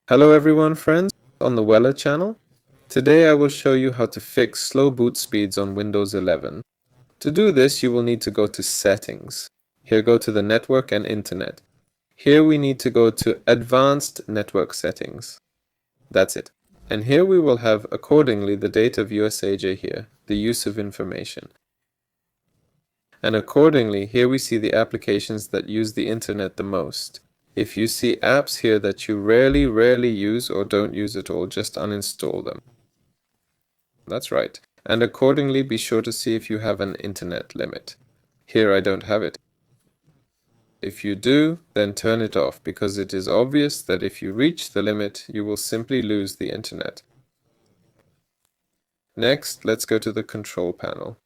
Hello everyone friends on the Weller channel. Today I will show you how to fix slow boot speeds on Windows 11. To do this you will need to go to Settings. Here go to the Network and Internet. Here we need to go to Advanced Network Settings. That's it. And here we will have accordingly the date of USAJ here, the use of information. And accordingly here we see the applications that use the internet the most. If you see apps here that you rarely use or don't use at all, just uninstall them. That's right. And accordingly, be sure to see if you have an internet limit. Here I don't have it. If you do, then turn it off, because it is obvious that if you reach the limit, you will simply lose the internet. Next, let's go to the control panel.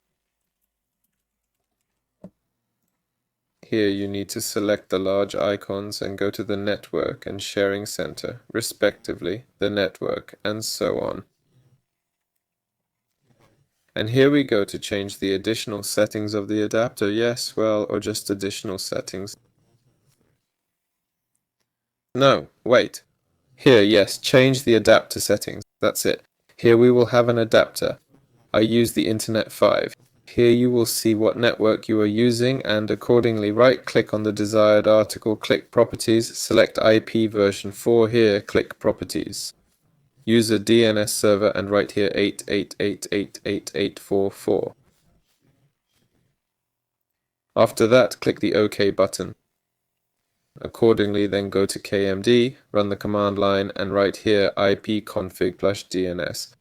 Here you need to select the large icons and go to the network and sharing center, respectively, the network, and so on. And here we go to change the additional settings of the adapter, yes, well, or just additional settings. No, wait. Here, yes, change the adapter settings, that's it. Here we will have an adapter. I use the Internet 5. Here you will see what network you are using and accordingly right-click on the desired article, click Properties, select IP version 4 here, click Properties. Use a DNS server and write here 888888844. After that, click the OK button. Accordingly, then go to KMD, run the command line and write here ipconfig+DNS.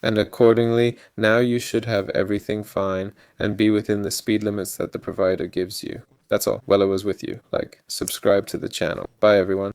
And accordingly, now you should have everything fine and be within the speed limits that the provider gives you. That's all. Weller was with you. Like, subscribe to the channel. Bye everyone.